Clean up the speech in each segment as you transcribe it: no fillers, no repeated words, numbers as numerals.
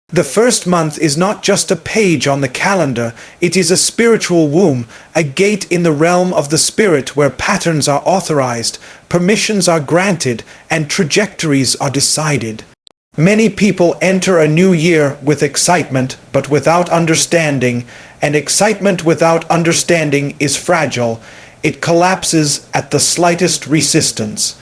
The first month is not just a page on the calendar, it is a spiritual womb, a gate in the realm of the spirit where patterns are authorized, permissions are granted, and trajectories are decided. Many people enter a new year with excitement, but without understanding, and excitement without understanding is fragile. It collapses at the slightest resistance.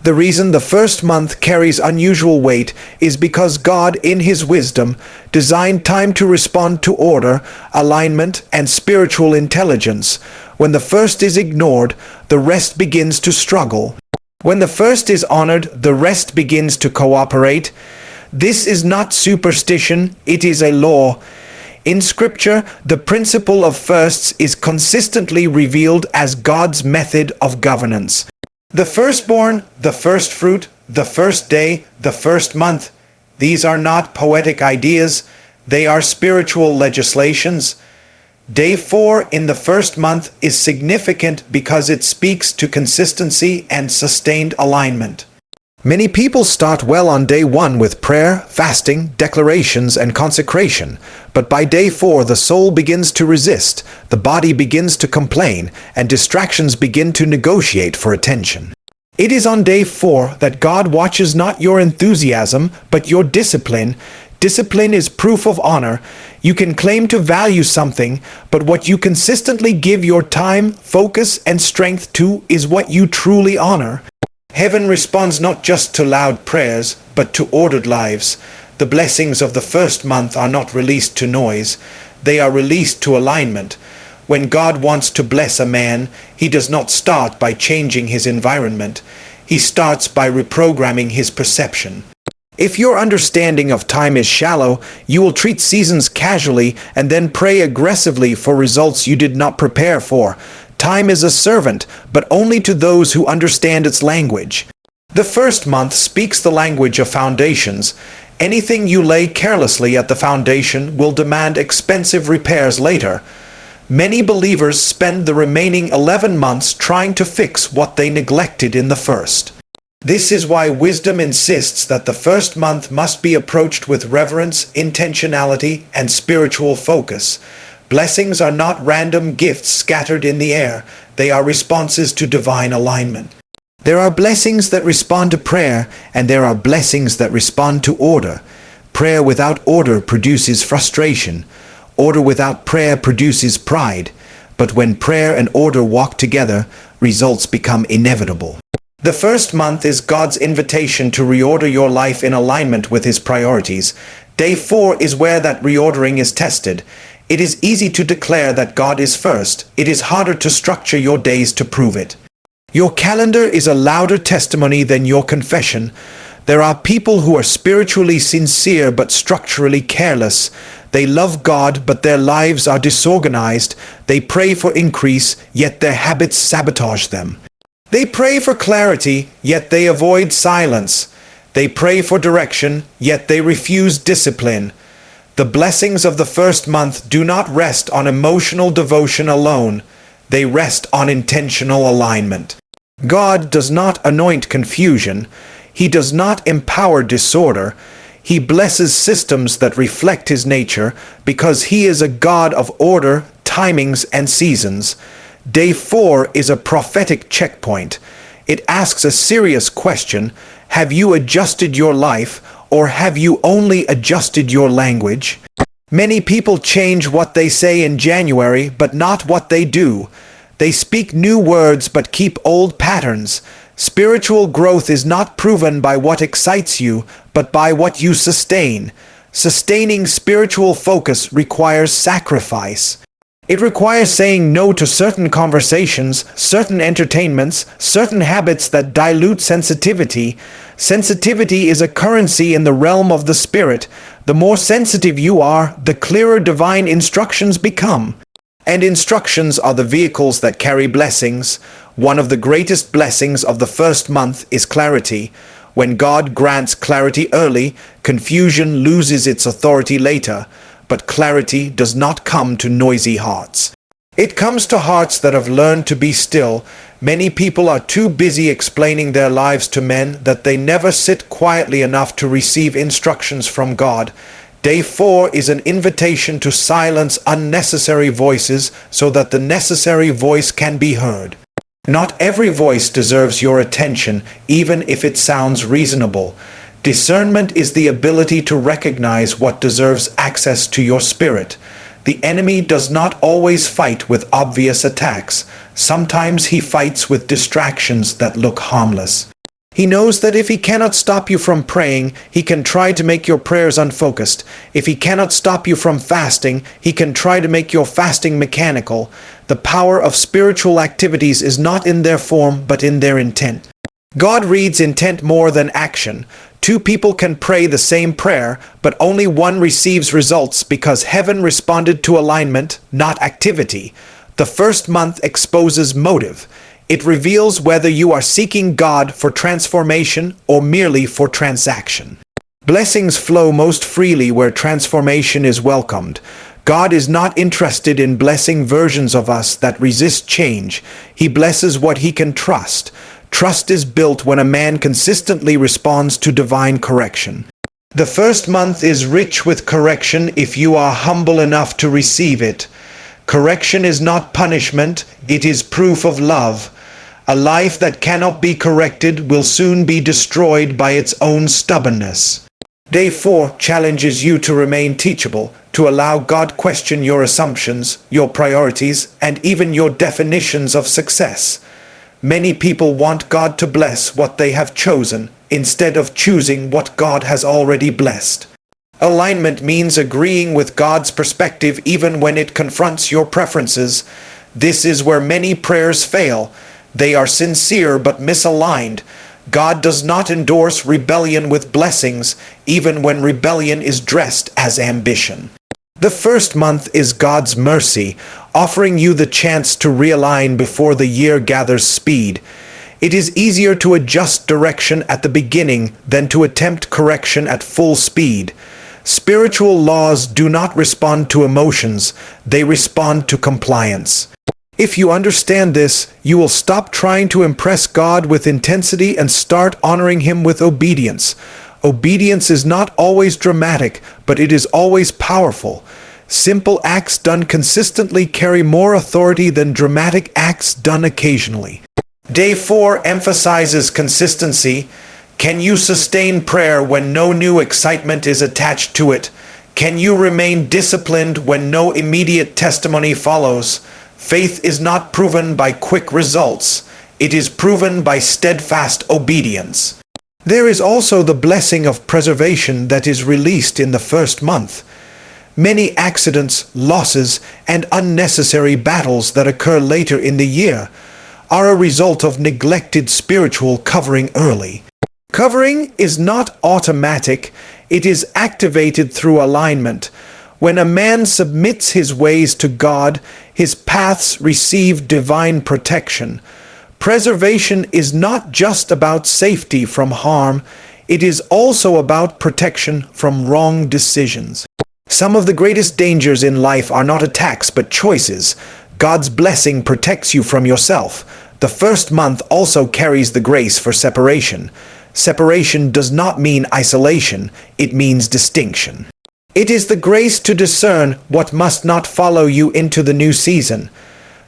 The reason the first month carries unusual weight is because God, in His wisdom, designed time to respond to order, alignment, and spiritual intelligence. When the first is ignored, the rest begins to struggle. When the first is honored, the rest begins to cooperate. This is not superstition, it is a law. In Scripture, the principle of firsts is consistently revealed as God's method of governance. The firstborn, the first fruit, the first day, the first month. These are not poetic ideas, they are spiritual legislations. Day 4 in the first month is significant because it speaks to consistency and sustained alignment. Many people start well on day 1 with prayer, fasting, declarations, and consecration, but by day 4 the soul begins to resist, the body begins to complain, and distractions begin to negotiate for attention. It is on day 4 that God watches not your enthusiasm, but your discipline. Discipline is proof of honor. You can claim to value something, but what you consistently give your time, focus, and strength to is what you truly honor. Heaven responds not just to loud prayers, but to ordered lives. The blessings of the first month are not released to noise. They are released to alignment. When God wants to bless a man, He does not start by changing his environment. He starts by reprogramming his perception. If your understanding of time is shallow, you will treat seasons casually and then pray aggressively for results you did not prepare for. Time is a servant, but only to those who understand its language. The first month speaks the language of foundations. Anything you lay carelessly at the foundation will demand expensive repairs later. Many believers spend the remaining 11 months trying to fix what they neglected in the first. This is why wisdom insists that the first month must be approached with reverence, intentionality, and spiritual focus. Blessings are not random gifts scattered in the air. They are responses to divine alignment. There are blessings that respond to prayer, and there are blessings that respond to order. Prayer without order produces frustration. Order without prayer produces pride. But when prayer and order walk together, results become inevitable. The first month is God's invitation to reorder your life in alignment with His priorities. Day 4 is where that reordering is tested. It is easy to declare that God is first. It is harder to structure your days to prove it. Your calendar is a louder testimony than your confession. There are people who are spiritually sincere but structurally careless. They love God, but their lives are disorganized. They pray for increase, yet their habits sabotage them. They pray for clarity, yet they avoid silence. They pray for direction, yet they refuse discipline. The blessings of the first month do not rest on emotional devotion alone. They rest on intentional alignment. God does not anoint confusion. He does not empower disorder. He blesses systems that reflect His nature because He is a God of order, timings, and seasons. Day 4 is a prophetic checkpoint. It asks a serious question. Have you adjusted your life, or have you only adjusted your language? Many people change what they say in January, but not what they do. They speak new words but keep old patterns. Spiritual growth is not proven by what excites you, but by what you sustain. Sustaining spiritual focus requires sacrifice. It requires saying no to certain conversations, certain entertainments, certain habits that dilute sensitivity. Sensitivity is a currency in the realm of the spirit. The more sensitive you are, the clearer divine instructions become. And instructions are the vehicles that carry blessings. One of the greatest blessings of the first month is clarity. When God grants clarity early, confusion loses its authority later. But clarity does not come to noisy hearts. It comes to hearts that have learned to be still. Many people are too busy explaining their lives to men that they never sit quietly enough to receive instructions from God. Day 4 is an invitation to silence unnecessary voices so that the necessary voice can be heard. Not every voice deserves your attention, even if it sounds reasonable. Discernment is the ability to recognize what deserves access to your spirit. The enemy does not always fight with obvious attacks. Sometimes he fights with distractions that look harmless. He knows that if he cannot stop you from praying, he can try to make your prayers unfocused. If he cannot stop you from fasting, he can try to make your fasting mechanical. The power of spiritual activities is not in their form, but in their intent. God reads intent more than action. Two people can pray the same prayer, but only one receives results because heaven responded to alignment, not activity. The first month exposes motive. It reveals whether you are seeking God for transformation or merely for transaction. Blessings flow most freely where transformation is welcomed. God is not interested in blessing versions of us that resist change. He blesses what he can trust. Trust is built when a man consistently responds to divine correction. The first month is rich with correction if you are humble enough to receive it. Correction is not punishment, it is proof of love. A life that cannot be corrected will soon be destroyed by its own stubbornness. Day 4 challenges you to remain teachable, to allow God question your assumptions, your priorities, and even your definitions of success. Many people want God to bless what they have chosen, instead of choosing what God has already blessed. Alignment means agreeing with God's perspective even when it confronts your preferences. This is where many prayers fail. They are sincere but misaligned. God does not endorse rebellion with blessings, even when rebellion is dressed as ambition. The first month is God's mercy, offering you the chance to realign before the year gathers speed. It is easier to adjust direction at the beginning than to attempt correction at full speed. Spiritual laws do not respond to emotions, they respond to compliance. If you understand this, you will stop trying to impress God with intensity and start honoring him with obedience. Obedience is not always dramatic, but it is always powerful. Simple acts done consistently carry more authority than dramatic acts done occasionally. Day 4 emphasizes consistency. Can you sustain prayer when no new excitement is attached to it? Can you remain disciplined when no immediate testimony follows? Faith is not proven by quick results. It is proven by steadfast obedience. There is also the blessing of preservation that is released in the first month. Many accidents, losses, and unnecessary battles that occur later in the year are a result of neglected spiritual covering early. Covering is not automatic, it is activated through alignment. When a man submits his ways to God, his paths receive divine protection. Preservation is not just about safety from harm, it is also about protection from wrong decisions. Some of the greatest dangers in life are not attacks but choices. God's blessing protects you from yourself. The first month also carries the grace for separation. Separation does not mean isolation, it means distinction. It is the grace to discern what must not follow you into the new season.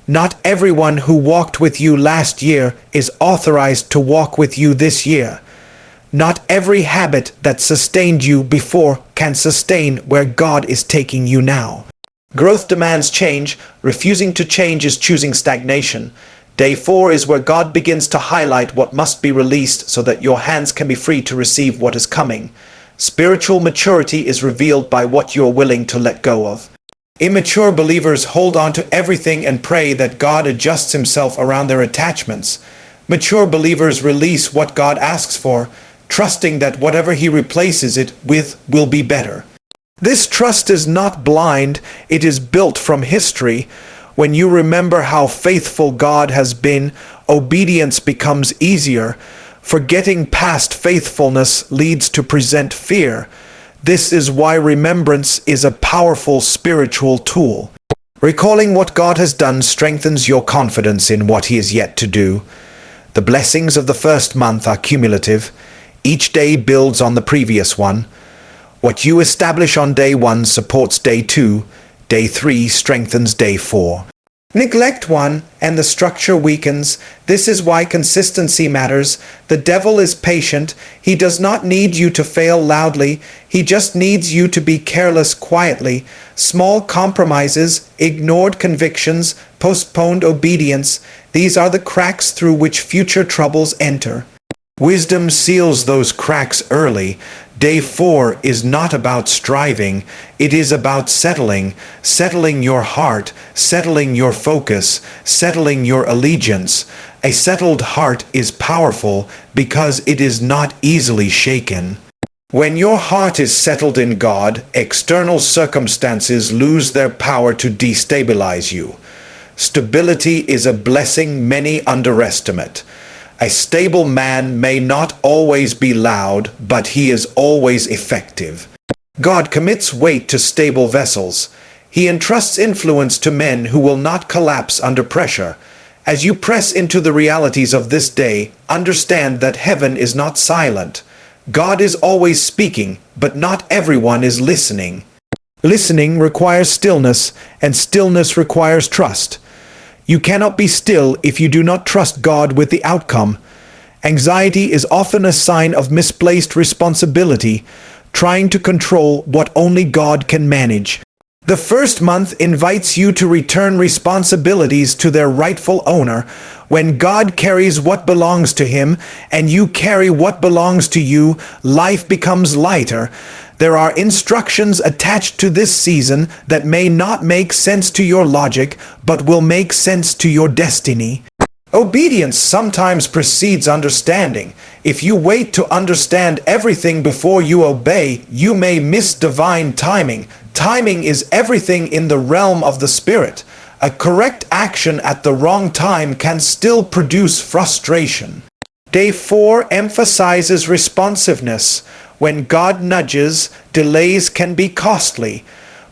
Not everyone who walked with you last year is authorized to walk with you this year. Not every habit that sustained you before can sustain where God is taking you now. Growth demands change. Refusing to change is choosing stagnation. Day 4 is where God begins to highlight what must be released so that your hands can be free to receive what is coming. Spiritual maturity is revealed by what you are willing to let go of. Immature believers hold on to everything and pray that God adjusts himself around their attachments. Mature believers release what God asks for, trusting that whatever he replaces it with will be better. This trust is not blind, it is built from history. When you remember how faithful God has been, obedience becomes easier. Forgetting past faithfulness leads to present fear. This is why remembrance is a powerful spiritual tool. Recalling what God has done strengthens your confidence in what he is yet to do. The blessings of the first month are cumulative. Each day builds on the previous one. What you establish on day 1 supports day 2, day 3 strengthens day 4. Neglect one, and the structure weakens. This is why consistency matters. The devil is patient. He does not need you to fail loudly. He just needs you to be careless quietly. Small compromises, ignored convictions, postponed obedience. These are the cracks through which future troubles enter. Wisdom seals those cracks early. Day 4 is not about striving, it is about settling your heart, settling your focus, settling your allegiance. A settled heart is powerful because it is not easily shaken. When your heart is settled in God, external circumstances lose their power to destabilize you. Stability is a blessing many underestimate. A stable man may not always be loud, but he is always effective. God commits weight to stable vessels. He entrusts influence to men who will not collapse under pressure. As you press into the realities of this day, understand that heaven is not silent. God is always speaking, but not everyone is listening. Listening requires stillness, and stillness requires trust. You cannot be still if you do not trust God with the outcome. Anxiety is often a sign of misplaced responsibility, trying to control what only God can manage. The first month invites you to return responsibilities to their rightful owner. When God carries what belongs to him and you carry what belongs to you, life becomes lighter. There are instructions attached to this season that may not make sense to your logic, but will make sense to your destiny. Obedience sometimes precedes understanding. If you wait to understand everything before you obey, you may miss divine timing. Timing is everything in the realm of the Spirit. A correct action at the wrong time can still produce frustration. Day 4 emphasizes responsiveness. When God nudges, delays can be costly.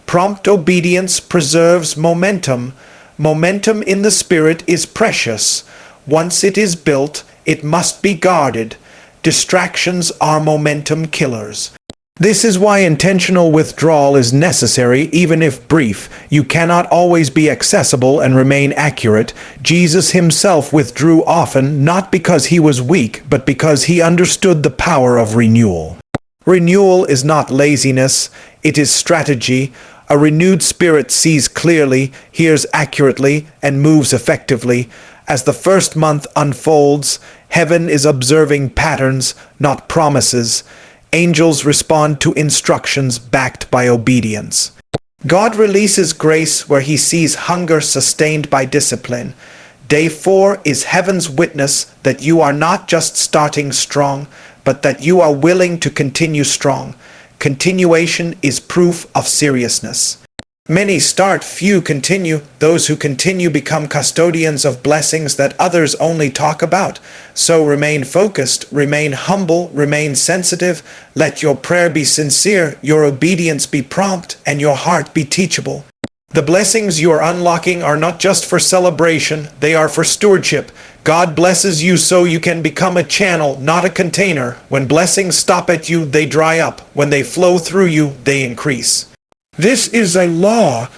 Prompt obedience preserves momentum. Momentum in the Spirit is precious. Once it is built, it must be guarded. Distractions are momentum killers. This is why intentional withdrawal is necessary, even if brief. You cannot always be accessible and remain accurate. Jesus himself withdrew often, not because he was weak, but because he understood the power of renewal. Renewal is not laziness, it is strategy. A renewed spirit sees clearly, hears accurately, and moves effectively. As the first month unfolds, heaven is observing patterns, not promises. Angels respond to instructions backed by obedience. God releases grace where he sees hunger sustained by discipline. Day 4 is heaven's witness that you are not just starting strong, but that you are willing to continue strong. Continuation is proof of seriousness. Many start, few continue. Those who continue become custodians of blessings that others only talk about. So remain focused, remain humble, remain sensitive. Let your prayer be sincere, your obedience be prompt, and your heart be teachable. The blessings you are unlocking are not just for celebration, they are for stewardship. God blesses you so you can become a channel, not a container. When blessings stop at you, they dry up. When they flow through you, they increase. This is a law.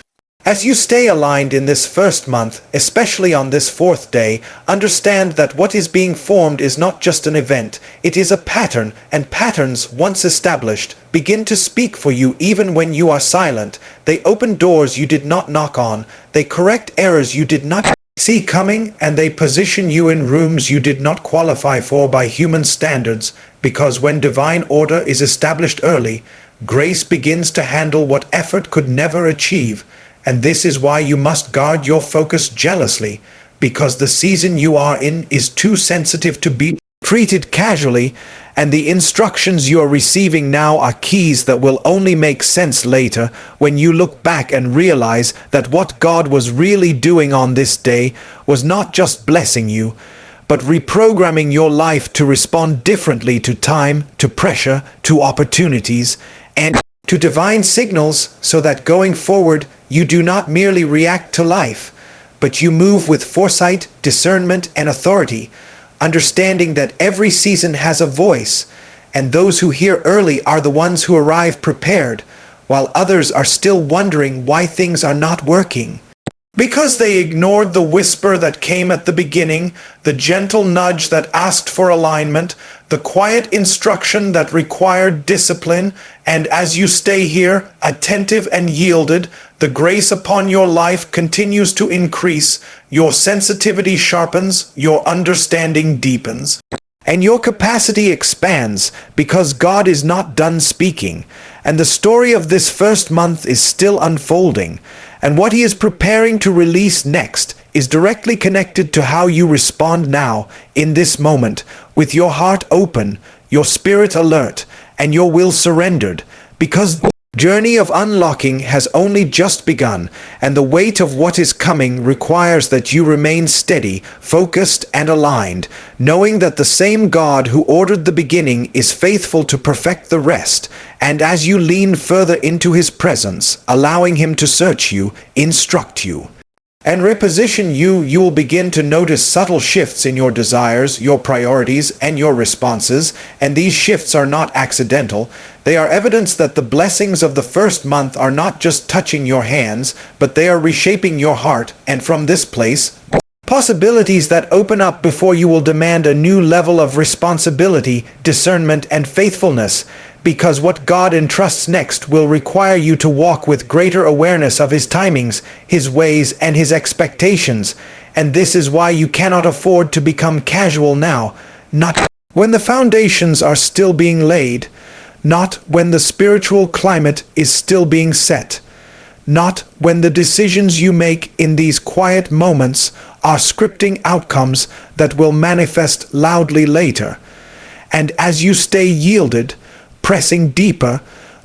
As you stay aligned in this first month, especially on this 4th day, understand that what is being formed is not just an event, it is a pattern, and patterns, once established, begin to speak for you even when you are silent. They open doors you did not knock on, they correct errors you did not see coming, and they position you in rooms you did not qualify for by human standards, because when divine order is established early, grace begins to handle what effort could never achieve. And this is why you must guard your focus jealously, because the season you are in is too sensitive to be treated casually, and the instructions you are receiving now are keys that will only make sense later when you look back and realize that what God was really doing on this day was not just blessing you, but reprogramming your life to respond differently to time, to pressure, to opportunities, and to divine signals, so that going forward you do not merely react to life, but you move with foresight, discernment, and authority, understanding that every season has a voice, and those who hear early are the ones who arrive prepared, while others are still wondering why things are not working. Because they ignored the whisper that came at the beginning, the gentle nudge that asked for alignment, the quiet instruction that required discipline, and as you stay here, attentive and yielded, the grace upon your life continues to increase, your sensitivity sharpens, your understanding deepens, and your capacity expands because God is not done speaking, and the story of this first month is still unfolding. And what he is preparing to release next is directly connected to how you respond now, in this moment, with your heart open, your spirit alert, and your will surrendered, because the journey of unlocking has only just begun, and the weight of what is coming requires that you remain steady, focused, and aligned, knowing that the same God who ordered the beginning is faithful to perfect the rest. And as you lean further into his presence, allowing him to search you, instruct you, and reposition you, you will begin to notice subtle shifts in your desires, your priorities, and your responses, and these shifts are not accidental. They are evidence that the blessings of the first month are not just touching your hands, but they are reshaping your heart, and from this place, possibilities that open up before you will demand a new level of responsibility, discernment, and faithfulness, because what God entrusts next will require you to walk with greater awareness of his timings, his ways, and his expectations. And this is why you cannot afford to become casual now, not when the foundations are still being laid, not when the spiritual climate is still being set, not when the decisions you make in these quiet moments are scripting outcomes that will manifest loudly later. And as you stay yielded, pressing deeper,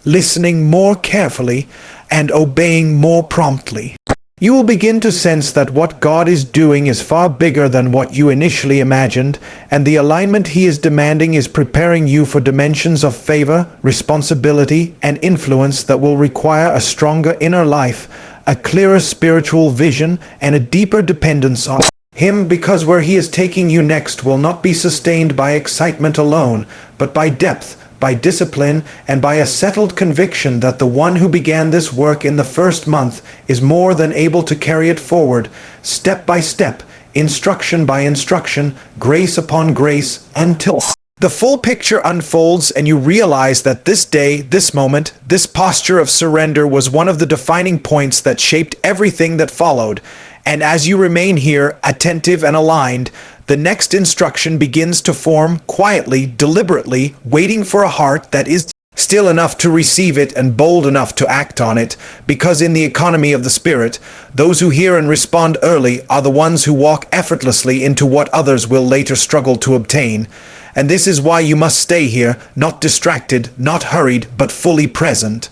listening more carefully, and obeying more promptly, you will begin to sense that what God is doing is far bigger than what you initially imagined, and the alignment he is demanding is preparing you for dimensions of favor, responsibility, and influence that will require a stronger inner life, a clearer spiritual vision, and a deeper dependence on him, because where he is taking you next will not be sustained by excitement alone, but by depth, by discipline, and by a settled conviction that the one who began this work in the first month is more than able to carry it forward, step by step, instruction by instruction, grace upon grace, until the full picture unfolds and you realize that this day, this moment, this posture of surrender was one of the defining points that shaped everything that followed. And as you remain here, attentive and aligned, the next instruction begins to form quietly, deliberately, waiting for a heart that is still enough to receive it and bold enough to act on it, because in the economy of the Spirit, those who hear and respond early are the ones who walk effortlessly into what others will later struggle to obtain. And this is why you must stay here, not distracted, not hurried, but fully present.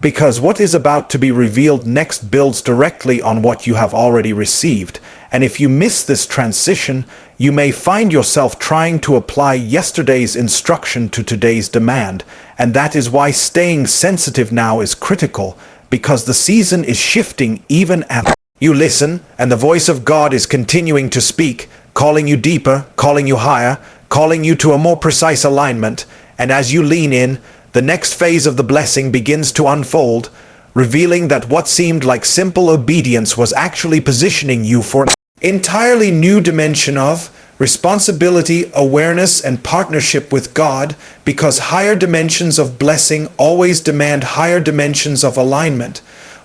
Because what is about to be revealed next builds directly on what you have already received. And if you miss this transition, you may find yourself trying to apply yesterday's instruction to today's demand. And that is why staying sensitive now is critical, because the season is shifting even as you listen, and the voice of God is continuing to speak, calling you deeper, calling you higher, calling you to a more precise alignment. And as you lean in, the next phase of the blessing begins to unfold, revealing that what seemed like simple obedience was actually positioning you for an entirely new dimension of responsibility, awareness, and partnership with God, because higher dimensions of blessing always demand higher dimensions of alignment.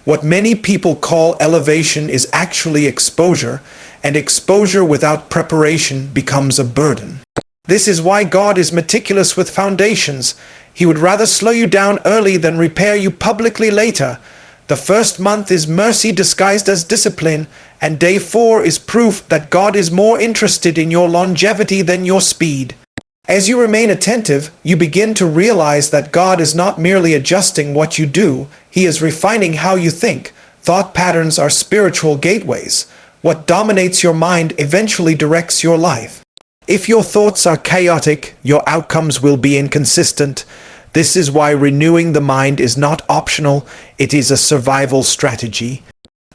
What many people call elevation is actually exposure, and exposure without preparation becomes a burden. This is why God is meticulous with foundations. He would rather slow you down early than repair you publicly later. The first month is mercy disguised as discipline, and day 4 is proof that God is more interested in your longevity than your speed. As you remain attentive, you begin to realize that God is not merely adjusting what you do, He is refining how you think. Thought patterns are spiritual gateways. What dominates your mind eventually directs your life. If your thoughts are chaotic, your outcomes will be inconsistent. This is why renewing the mind is not optional, it is a survival strategy.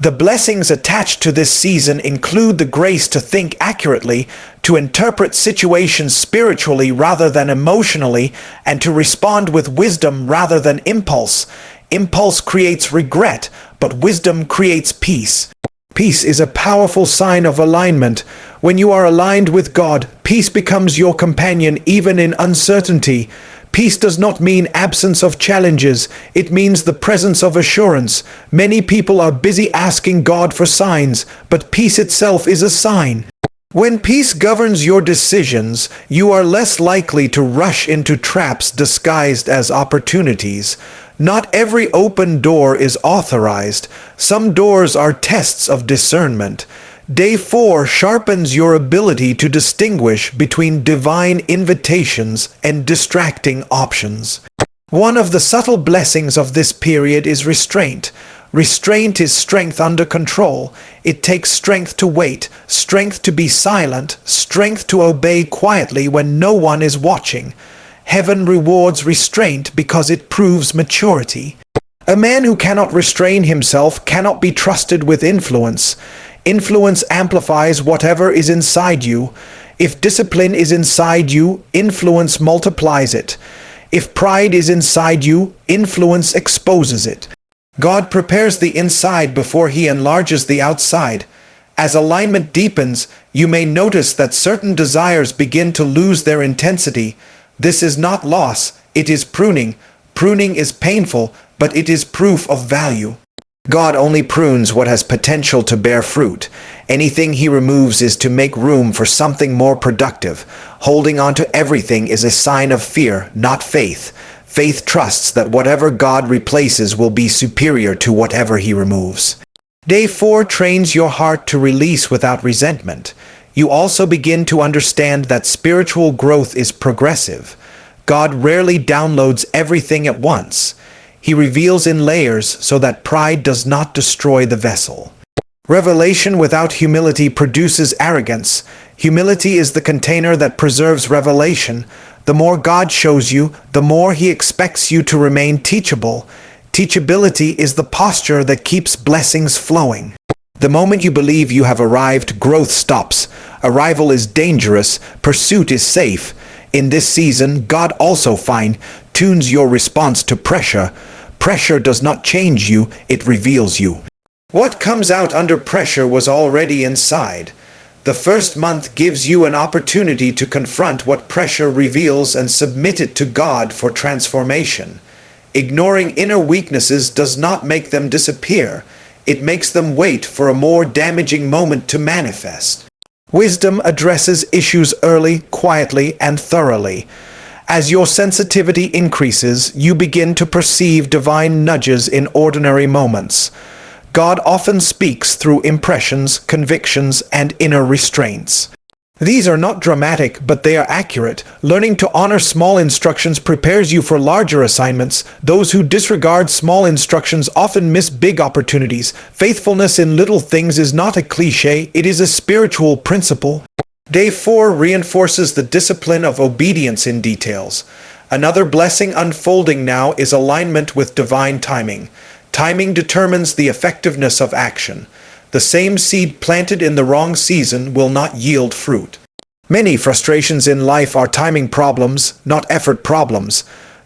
The blessings attached to this season include the grace to think accurately, to interpret situations spiritually rather than emotionally, and to respond with wisdom rather than impulse. Impulse creates regret, but wisdom creates peace. Peace is a powerful sign of alignment. When you are aligned with God, peace becomes your companion even in uncertainty. Peace does not mean absence of challenges, it means the presence of assurance. Many people are busy asking God for signs, but peace itself is a sign. When peace governs your decisions, you are less likely to rush into traps disguised as opportunities. Not every open door is authorized. Some doors are tests of discernment. Day 4 sharpens your ability to distinguish between divine invitations and distracting options. One of the subtle blessings of this period is restraint. Restraint is strength under control. It takes strength to wait, strength to be silent, strength to obey quietly when no one is watching. Heaven rewards restraint because it proves maturity. A man who cannot restrain himself cannot be trusted with influence. Influence amplifies whatever is inside you. If discipline is inside you, influence multiplies it. If pride is inside you, influence exposes it. God prepares the inside before he enlarges the outside. As alignment deepens, you may notice that certain desires begin to lose their intensity. This is not loss, it is pruning. Pruning is painful, but it is proof of value. God only prunes what has potential to bear fruit. Anything he removes is to make room for something more productive. Holding on to everything is a sign of fear, not faith. Faith trusts that whatever God replaces will be superior to whatever he removes. Day 4 trains your heart to release without resentment. You also begin to understand that spiritual growth is progressive. God rarely downloads everything at once. He reveals in layers so that pride does not destroy the vessel. Revelation without humility produces arrogance. Humility is the container that preserves revelation. The more God shows you, the more he expects you to remain teachable. Teachability is the posture that keeps blessings flowing. The moment you believe you have arrived, growth stops. Arrival is dangerous, pursuit is safe. In this season, God also fine-tunes your response to pressure. Pressure does not change you, it reveals you. What comes out under pressure was already inside. The first month gives you an opportunity to confront what pressure reveals and submit it to God for transformation. Ignoring inner weaknesses does not make them disappear. It makes them wait for a more damaging moment to manifest. Wisdom addresses issues early, quietly, and thoroughly. As your sensitivity increases, you begin to perceive divine nudges in ordinary moments. God often speaks through impressions, convictions, and inner restraints. These are not dramatic, but they are accurate. Learning to honor small instructions prepares you for larger assignments. Those who disregard small instructions often miss big opportunities. Faithfulness in little things is not a cliché, it is a spiritual principle. Day 4 reinforces the discipline of obedience in details. Another blessing unfolding now is alignment with divine timing. Timing determines the effectiveness of action. The same seed planted in the wrong season will not yield fruit. Many frustrations in life are timing problems, not effort problems.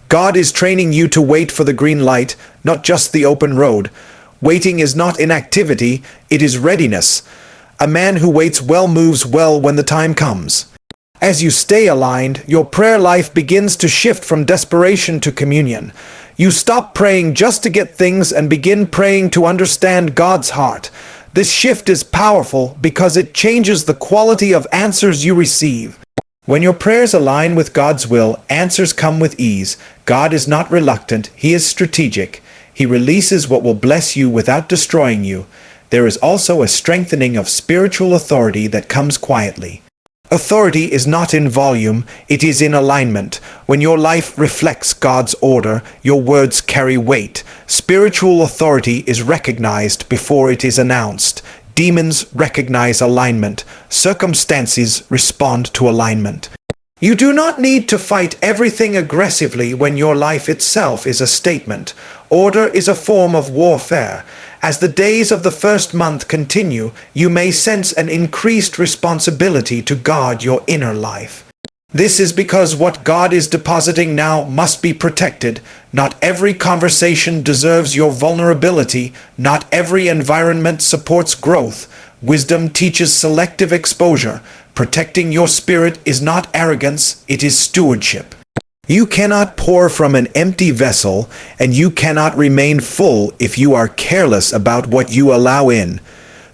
God is training you to wait for the green light, not just the open road. Waiting is not inactivity, it is readiness. A man who waits well moves well when the time comes. As you stay aligned, your prayer life begins to shift from desperation to communion. You stop praying just to get things and begin praying to understand God's heart. This shift is powerful because it changes the quality of answers you receive. When your prayers align with God's will, answers come with ease. God is not reluctant, he is strategic. He releases what will bless you without destroying you. There is also a strengthening of spiritual authority that comes quietly. Authority is not in volume, it is in alignment. When your life reflects God's order, your words carry weight. Spiritual authority is recognized before it is announced. Demons recognize alignment. Circumstances respond to alignment. You do not need to fight everything aggressively when your life itself is a statement. Order is a form of warfare. As the days of the first month continue, you may sense an increased responsibility to guard your inner life. This is because what God is depositing now must be protected. Not every conversation deserves your vulnerability. Not every environment supports growth. Wisdom teaches selective exposure. Protecting your spirit is not arrogance, it is stewardship. You cannot pour from an empty vessel, and you cannot remain full if you are careless about what you allow in.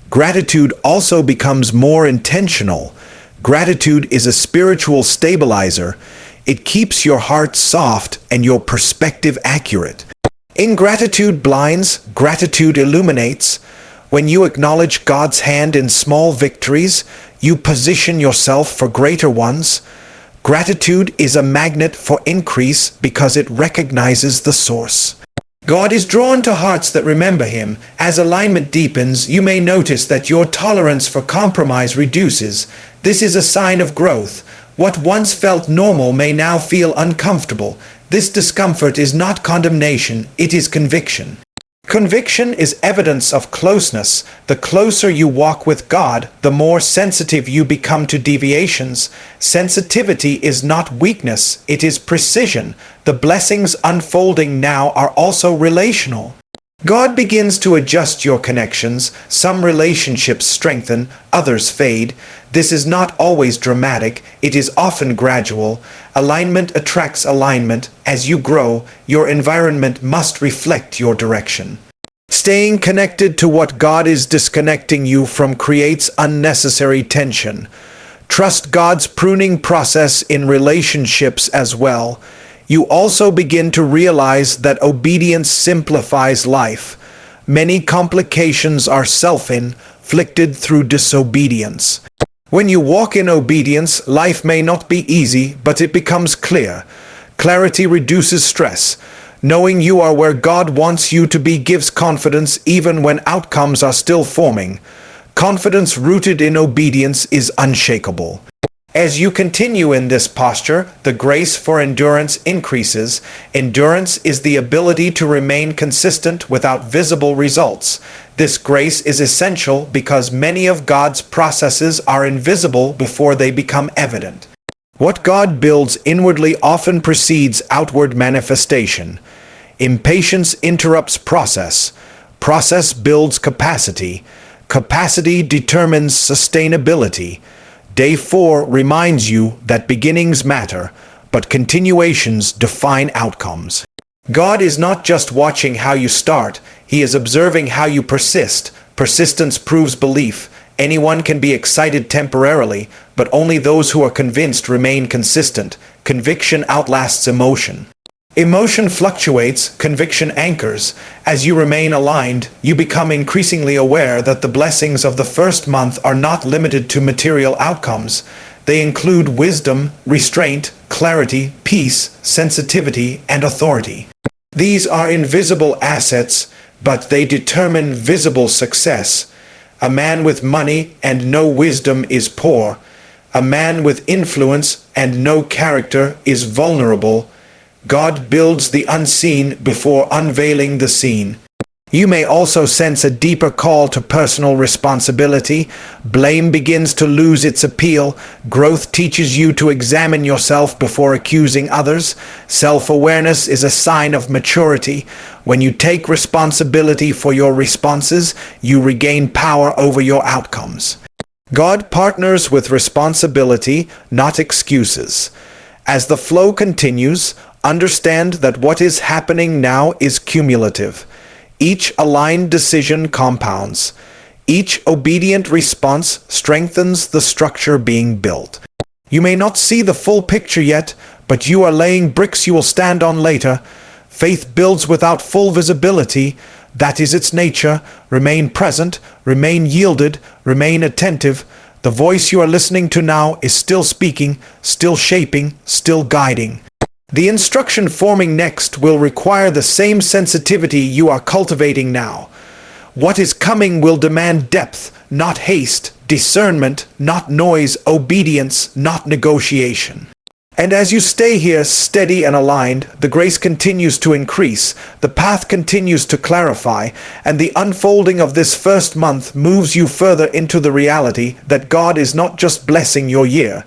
Gratitude also becomes more intentional. Gratitude is a spiritual stabilizer. It keeps your heart soft and your perspective accurate. Ingratitude blinds, gratitude illuminates. When you acknowledge God's hand in small victories, you position yourself for greater ones. Gratitude is a magnet for increase because it recognizes the source. God is drawn to hearts that remember Him. As alignment deepens, you may notice that your tolerance for compromise reduces. This is a sign of growth. What once felt normal may now feel uncomfortable. This discomfort is not condemnation, it is conviction. Conviction is evidence of closeness. The closer you walk with God, the more sensitive you become to deviations. Sensitivity is not weakness, it is precision. The blessings unfolding now are also relational. God begins to adjust your connections. Some relationships strengthen, others fade. This is not always dramatic, it is often gradual. Alignment attracts alignment. As you grow, your environment must reflect your direction. Staying connected to what God is disconnecting you from creates unnecessary tension. Trust God's pruning process in relationships as well. You also begin to realize that obedience simplifies life. Many complications are self-inflicted through disobedience. When you walk in obedience, life may not be easy, but it becomes clear. Clarity reduces stress. Knowing you are where God wants you to be gives confidence even when outcomes are still forming. Confidence rooted in obedience is unshakable. As you continue in this posture, the grace for endurance increases. Endurance is the ability to remain consistent without visible results. This grace is essential because many of God's processes are invisible before they become evident. What God builds inwardly often precedes outward manifestation. Impatience interrupts process. Process builds capacity. Capacity determines sustainability. Day 4 reminds you that beginnings matter, but continuations define outcomes. God is not just watching how you start, He is observing how you persist. Persistence proves belief. Anyone can be excited temporarily, but only those who are convinced remain consistent. Conviction outlasts emotion. Emotion fluctuates, conviction anchors. As you remain aligned, you become increasingly aware that the blessings of the first month are not limited to material outcomes. They include wisdom, restraint, clarity, peace, sensitivity, and authority. These are invisible assets, but they determine visible success. A man with money and no wisdom is poor. A man with influence and no character is vulnerable. God builds the unseen before unveiling the seen. You may also sense a deeper call to personal responsibility. Blame begins to lose its appeal. Growth teaches you to examine yourself before accusing others. Self-awareness is a sign of maturity. When you take responsibility for your responses, you regain power over your outcomes. God partners with responsibility, not excuses. As the flow continues, understand that what is happening now is cumulative. Each aligned decision compounds. Each obedient response strengthens the structure being built. You may not see the full picture yet, but you are laying bricks you will stand on later. Faith builds without full visibility. That is its nature. Remain present, remain yielded, remain attentive. The voice you are listening to now is still speaking, still shaping, still guiding. The instruction forming next will require the same sensitivity you are cultivating now. What is coming will demand depth, not haste, discernment, not noise, obedience, not negotiation. And as you stay here steady and aligned, the grace continues to increase, the path continues to clarify, and the unfolding of this first month moves you further into the reality that God is not just blessing your year.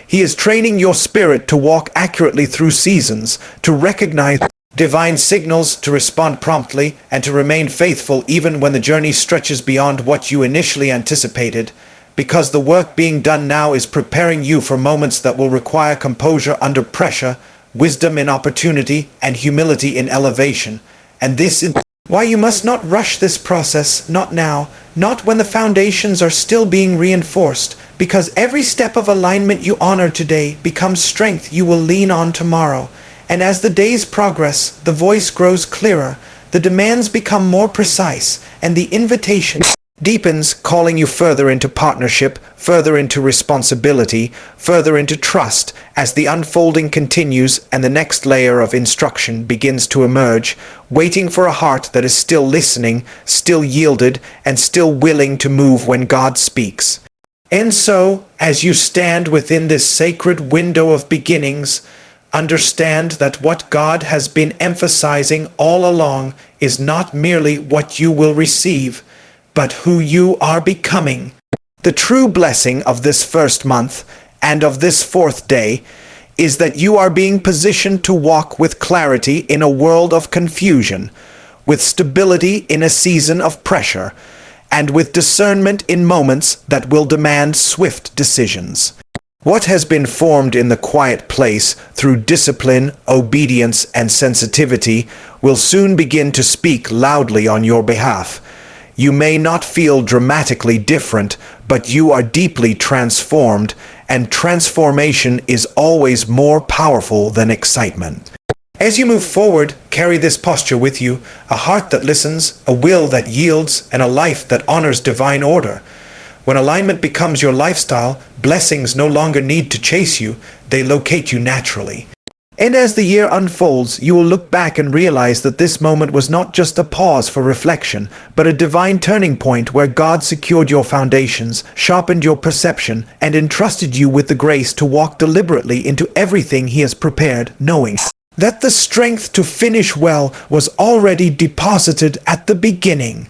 He is training your spirit to walk accurately through seasons, to recognize divine signals, to respond promptly, and to remain faithful even when the journey stretches beyond what you initially anticipated. Because the work being done now is preparing you for moments that will require composure under pressure, wisdom in opportunity, and humility in elevation. And this is why you must not rush this process, not now, not when the foundations are still being reinforced, because every step of alignment you honor today becomes strength you will lean on tomorrow. And as the days progress, the voice grows clearer, the demands become more precise, and the invitation deepens, calling you further into partnership, further into responsibility, further into trust, as the unfolding continues and the next layer of instruction begins to emerge, waiting for a heart that is still listening, still yielded, and still willing to move when God speaks. And so, as you stand within this sacred window of beginnings, understand that what God has been emphasizing all along is not merely what you will receive, but who you are becoming. The true blessing of this first month and of this fourth day is that you are being positioned to walk with clarity in a world of confusion, with stability in a season of pressure, and with discernment in moments that will demand swift decisions. What has been formed in the quiet place through discipline, obedience, and sensitivity will soon begin to speak loudly on your behalf. You may not feel dramatically different, but you are deeply transformed, and transformation is always more powerful than excitement. As you move forward, carry this posture with you, a heart that listens, a will that yields, and a life that honors divine order. When alignment becomes your lifestyle, blessings no longer need to chase you, they locate you naturally. And as the year unfolds, you will look back and realize that this moment was not just a pause for reflection, but a divine turning point where God secured your foundations, sharpened your perception, and entrusted you with the grace to walk deliberately into everything He has prepared, knowing that the strength to finish well was already deposited at the beginning.